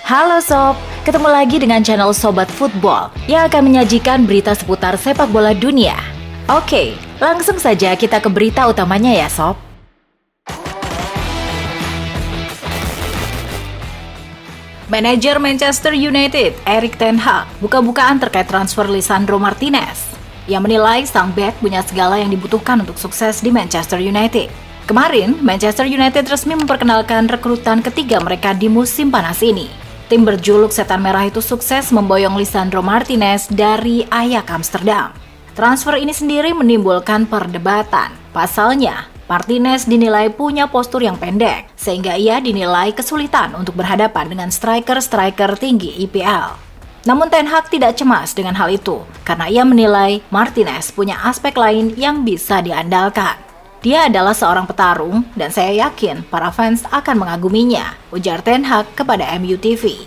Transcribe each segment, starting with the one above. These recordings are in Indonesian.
Halo Sob, ketemu lagi dengan channel Sobat Football yang akan menyajikan berita seputar sepak bola dunia. Oke, langsung saja kita ke berita utamanya ya Sob. Manajer Manchester United, Erik ten Hag, buka-bukaan terkait transfer Lisandro Martinez. Ia menilai sang bek punya segala yang dibutuhkan untuk sukses di Manchester United. Kemarin, Manchester United resmi memperkenalkan rekrutan ketiga mereka di musim panas ini. Tim berjuluk Setan Merah itu sukses memboyong Lisandro Martinez dari Ajax Amsterdam. Transfer ini sendiri menimbulkan perdebatan. Pasalnya, Martinez dinilai punya postur yang pendek, sehingga ia dinilai kesulitan untuk berhadapan dengan striker-striker tinggi IPL. Namun Ten Hag tidak cemas dengan hal itu, karena ia menilai Martinez punya aspek lain yang bisa diandalkan. Dia adalah seorang petarung, dan saya yakin para fans akan mengaguminya, ujar Ten Hag kepada MU TV.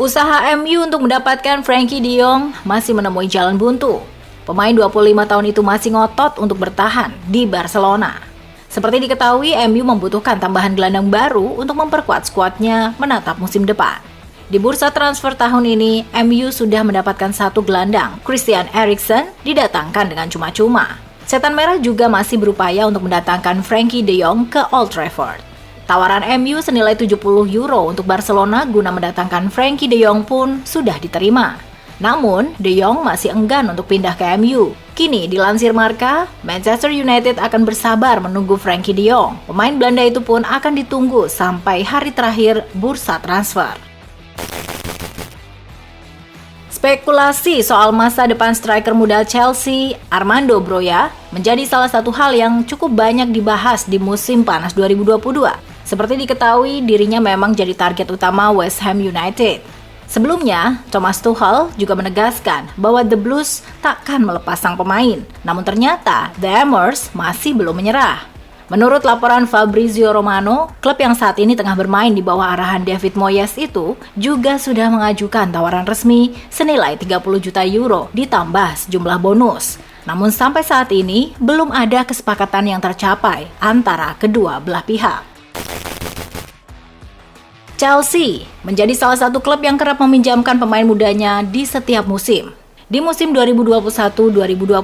Usaha MU untuk mendapatkan Frenkie de Jong masih menemui jalan buntu. Pemain 25 tahun itu masih ngotot untuk bertahan di Barcelona. Seperti diketahui, MU membutuhkan tambahan gelandang baru untuk memperkuat skuadnya menatap musim depan. Di bursa transfer tahun ini, MU sudah mendapatkan satu gelandang, Christian Eriksen, didatangkan dengan cuma-cuma. Setan Merah juga masih berupaya untuk mendatangkan Frenkie de Jong ke Old Trafford. Tawaran MU senilai 70 euro untuk Barcelona guna mendatangkan Frenkie de Jong pun sudah diterima. Namun, de Jong masih enggan untuk pindah ke MU. Kini, dilansir Marca, Manchester United akan bersabar menunggu Frenkie de Jong. Pemain Belanda itu pun akan ditunggu sampai hari terakhir bursa transfer. Spekulasi soal masa depan striker muda Chelsea, Armando Broja, menjadi salah satu hal yang cukup banyak dibahas di musim panas 2022. Seperti diketahui, dirinya memang jadi target utama West Ham United. Sebelumnya, Thomas Tuchel juga menegaskan bahwa The Blues takkan melepas sang pemain. Namun ternyata, The Hammers masih belum menyerah. Menurut laporan Fabrizio Romano, klub yang saat ini tengah bermain di bawah arahan David Moyes itu juga sudah mengajukan tawaran resmi senilai 30 juta euro ditambah sejumlah bonus. Namun sampai saat ini belum ada kesepakatan yang tercapai antara kedua belah pihak. Chelsea menjadi salah satu klub yang kerap meminjamkan pemain mudanya di setiap musim. Di musim 2021-2022,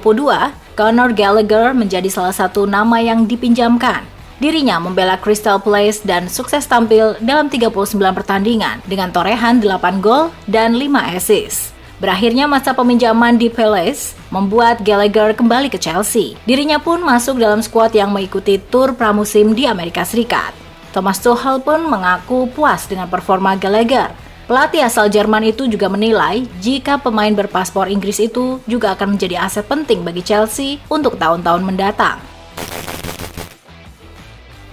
Conor Gallagher menjadi salah satu nama yang dipinjamkan. Dirinya membela Crystal Palace dan sukses tampil dalam 39 pertandingan dengan torehan 8 gol dan 5 assist. Berakhirnya masa peminjaman di Palace membuat Gallagher kembali ke Chelsea. Dirinya pun masuk dalam skuad yang mengikuti tur pramusim di Amerika Serikat. Thomas Tuchel pun mengaku puas dengan performa Gallagher. Pelatih asal Jerman itu juga menilai jika pemain berpaspor Inggris itu juga akan menjadi aset penting bagi Chelsea untuk tahun-tahun mendatang.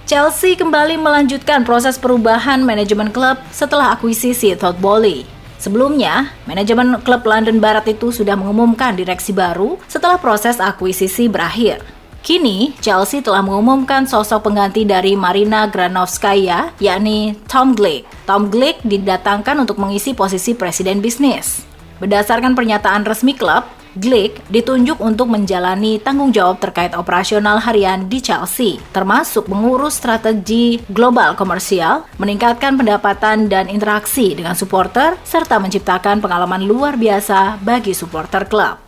Chelsea kembali melanjutkan proses perubahan manajemen klub setelah akuisisi Todd Boehly. Sebelumnya, manajemen klub London Barat itu sudah mengumumkan direksi baru setelah proses akuisisi berakhir. Kini, Chelsea telah mengumumkan sosok pengganti dari Marina Granovskaya, yakni Tom Glick. Tom Glick didatangkan untuk mengisi posisi presiden bisnis. Berdasarkan pernyataan resmi klub, Glick ditunjuk untuk menjalani tanggung jawab terkait operasional harian di Chelsea, termasuk mengurus strategi global komersial, meningkatkan pendapatan dan interaksi dengan supporter, serta menciptakan pengalaman luar biasa bagi supporter klub.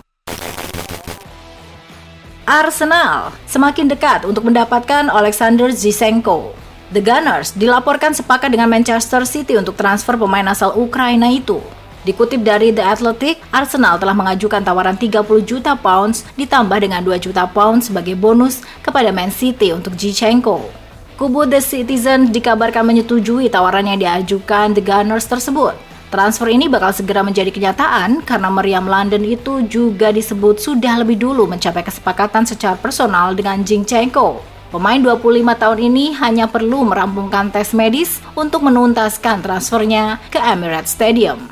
Arsenal semakin dekat untuk mendapatkan Alexander Zinchenko. The Gunners dilaporkan sepakat dengan Manchester City untuk transfer pemain asal Ukraina itu. Dikutip dari The Athletic, Arsenal telah mengajukan tawaran 30 juta pounds ditambah dengan 2 juta pounds sebagai bonus kepada Man City untuk Zinchenko. Kubu The Citizen dikabarkan menyetujui tawaran yang diajukan The Gunners tersebut. Transfer ini bakal segera menjadi kenyataan karena meriam London itu juga disebut sudah lebih dulu mencapai kesepakatan secara personal dengan Zinchenko. Pemain 25 tahun ini hanya perlu merampungkan tes medis untuk menuntaskan transfernya ke Emirates Stadium.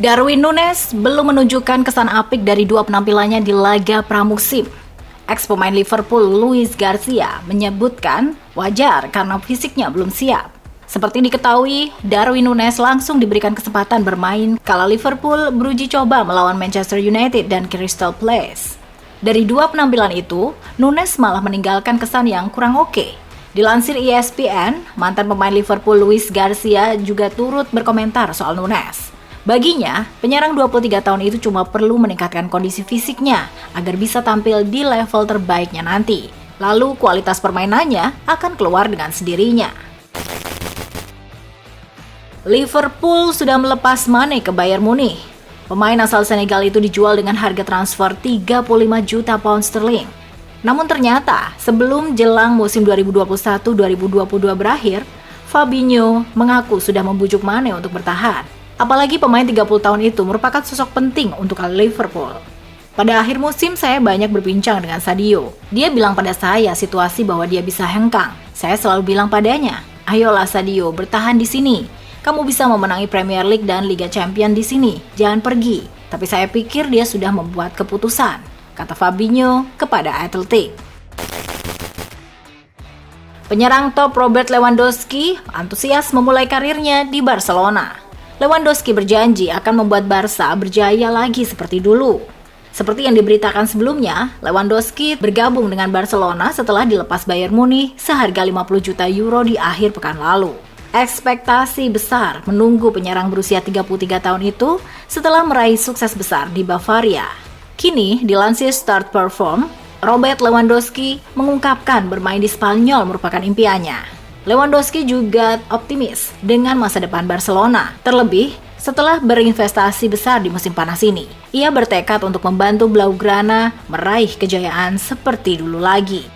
Darwin Núñez belum menunjukkan kesan apik dari dua penampilannya di laga pramusim. Ex-pemain Liverpool Luis Garcia menyebutkan wajar karena fisiknya belum siap. Seperti diketahui, Darwin Núñez langsung diberikan kesempatan bermain kala Liverpool beruji coba melawan Manchester United dan Crystal Palace. Dari dua penampilan itu, Núñez malah meninggalkan kesan yang kurang oke. Dilansir ESPN, mantan pemain Liverpool Luis Garcia juga turut berkomentar soal Nunes. Baginya, penyerang 23 tahun itu cuma perlu meningkatkan kondisi fisiknya agar bisa tampil di level terbaiknya nanti. Lalu kualitas permainannya akan keluar dengan sendirinya. Liverpool sudah melepas Mane ke Bayern Munich. Pemain asal Senegal itu dijual dengan harga transfer 35 juta pound sterling. Namun ternyata, sebelum jelang musim 2021-2022 berakhir, Fabinho mengaku sudah membujuk Mane untuk bertahan. Apalagi pemain 30 tahun itu merupakan sosok penting untuk Liverpool. Pada akhir musim, saya banyak berbincang dengan Sadio. Dia bilang pada saya situasi bahwa dia bisa hengkang. Saya selalu bilang padanya, ayolah Sadio, bertahan di sini. Kamu bisa memenangi Premier League dan Liga Champions di sini, jangan pergi. Tapi saya pikir dia sudah membuat keputusan, kata Fabinho kepada Athletic. Penyerang top Robert Lewandowski antusias memulai karirnya di Barcelona. Lewandowski berjanji akan membuat Barca berjaya lagi seperti dulu. Seperti yang diberitakan sebelumnya, Lewandowski bergabung dengan Barcelona setelah dilepas Bayern Munich seharga 50 juta euro di akhir pekan lalu. Ekspektasi besar menunggu penyerang berusia 33 tahun itu setelah meraih sukses besar di Bavaria. Kini, dilansir Start Perform, Robert Lewandowski mengungkapkan bermain di Spanyol merupakan impiannya. Lewandowski juga optimis dengan masa depan Barcelona, terlebih setelah berinvestasi besar di musim panas ini. Ia bertekad untuk membantu Blaugrana meraih kejayaan seperti dulu lagi.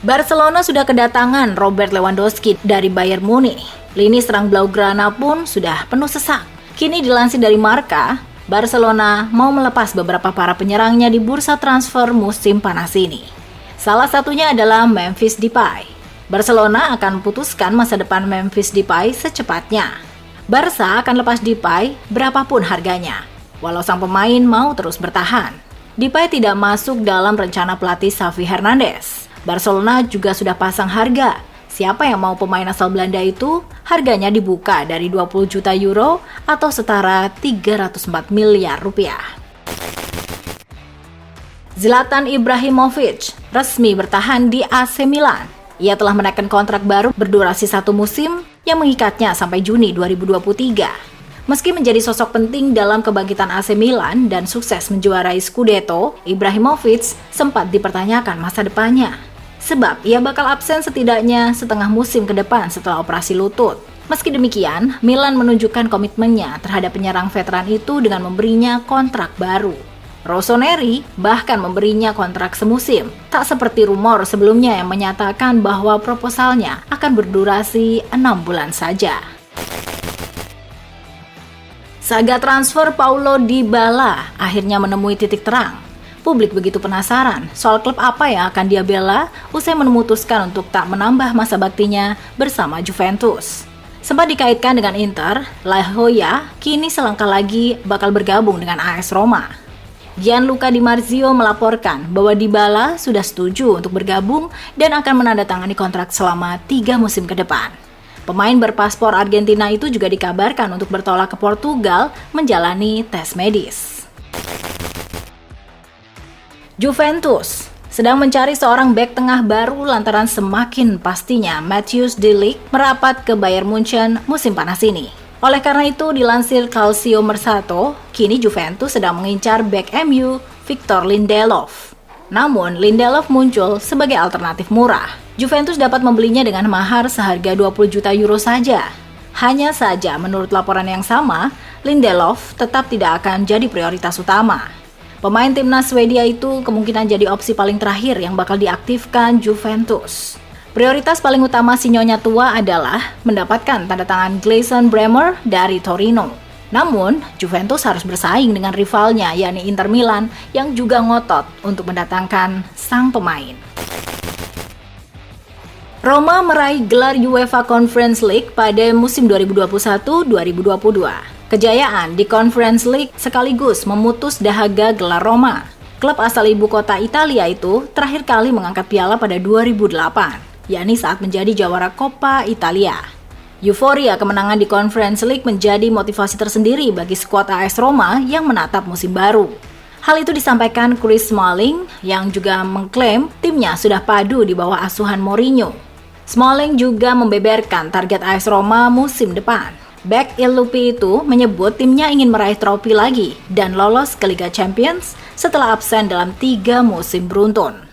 Barcelona sudah kedatangan Robert Lewandowski dari Bayern Munich. Lini serang Blaugrana pun sudah penuh sesak. Kini dilansir dari Marca, Barcelona mau melepas beberapa para penyerangnya di bursa transfer musim panas ini. Salah satunya adalah Memphis Depay. Barcelona akan putuskan masa depan Memphis Depay secepatnya. Barca akan lepas Depay berapapun harganya, walau sang pemain mau terus bertahan. Depay tidak masuk dalam rencana pelatih Xavi Hernandez. Barcelona juga sudah pasang harga. Siapa yang mau pemain asal Belanda itu, harganya dibuka dari 20 juta euro atau setara 304 miliar rupiah. Zlatan Ibrahimovic resmi bertahan di AC Milan. Ia telah menaikkan kontrak baru berdurasi 1 musim yang mengikatnya sampai Juni 2023. Meski menjadi sosok penting dalam kebangkitan AC Milan dan sukses menjuarai Scudetto, Ibrahimovic sempat dipertanyakan masa depannya. Sebab ia bakal absen setidaknya setengah musim ke depan setelah operasi lutut. Meski demikian, Milan menunjukkan komitmennya terhadap penyerang veteran itu dengan memberinya kontrak baru. Rossoneri bahkan memberinya kontrak semusim, tak seperti rumor sebelumnya yang menyatakan bahwa proposalnya akan berdurasi 6 bulan saja. Saga transfer Paulo Dybala akhirnya menemui titik terang. Publik begitu penasaran soal klub apa yang akan dia bela usai memutuskan untuk tak menambah masa baktinya bersama Juventus. Sempat dikaitkan dengan Inter, La Joya kini selangkah lagi bakal bergabung dengan AS Roma. Gianluca Di Marzio melaporkan bahwa Dybala sudah setuju untuk bergabung dan akan menandatangani kontrak selama 3 musim ke depan. Pemain berpaspor Argentina itu juga dikabarkan untuk bertolak ke Portugal menjalani tes medis. Juventus sedang mencari seorang bek tengah baru lantaran semakin pastinya Matthijs de Ligt merapat ke Bayern Munchen musim panas ini. Oleh karena itu, dilansir Calcio Mercato, kini Juventus sedang mengincar bek MU Victor Lindelof. Namun, Lindelof muncul sebagai alternatif murah. Juventus dapat membelinya dengan mahar seharga 20 juta euro saja. Hanya saja, menurut laporan yang sama, Lindelof tetap tidak akan jadi prioritas utama. Pemain timnas Swedia itu kemungkinan jadi opsi paling terakhir yang bakal diaktifkan Juventus. Prioritas paling utama si nyonya tua adalah mendapatkan tanda tangan Gleison Bremer dari Torino. Namun, Juventus harus bersaing dengan rivalnya yakni Inter Milan yang juga ngotot untuk mendatangkan sang pemain. Roma meraih gelar UEFA Conference League pada musim 2021-2022. Kejayaan di Conference League sekaligus memutus dahaga gelar Roma. Klub asal ibu kota Italia itu terakhir kali mengangkat piala pada 2008, yakni saat menjadi jawara Coppa Italia. Euforia kemenangan di Conference League menjadi motivasi tersendiri bagi skuad AS Roma yang menatap musim baru. Hal itu disampaikan Chris Smalling yang juga mengklaim timnya sudah padu di bawah asuhan Mourinho. Smalling juga membeberkan target AS Roma musim depan. Bek Il Lupi itu menyebut timnya ingin meraih trofi lagi dan lolos ke Liga Champions setelah absen dalam 3 musim beruntun.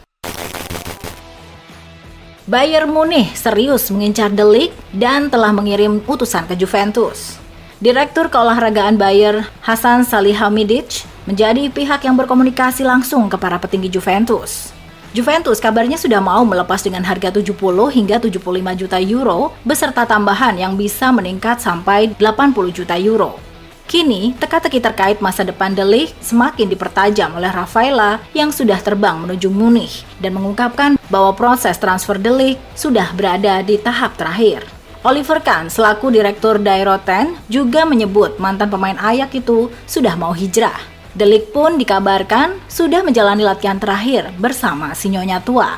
Bayern Munich serius mengincar De Ligt dan telah mengirim utusan ke Juventus. Direktur keolahragaan Bayern, Hasan Salihamidzic, menjadi pihak yang berkomunikasi langsung ke para petinggi Juventus. Juventus kabarnya sudah mau melepas dengan harga 70 hingga 75 juta euro beserta tambahan yang bisa meningkat sampai 80 juta euro. Kini, teka-teki terkait masa depan De Ligt semakin dipertajam oleh Rafaela yang sudah terbang menuju Munich dan mengungkapkan bahwa proses transfer De Ligt sudah berada di tahap terakhir. Oliver Kahn selaku direktur Dayroten juga menyebut mantan pemain Ajax itu sudah mau hijrah. De Ligt pun dikabarkan sudah menjalani latihan terakhir bersama si Nyonya tua.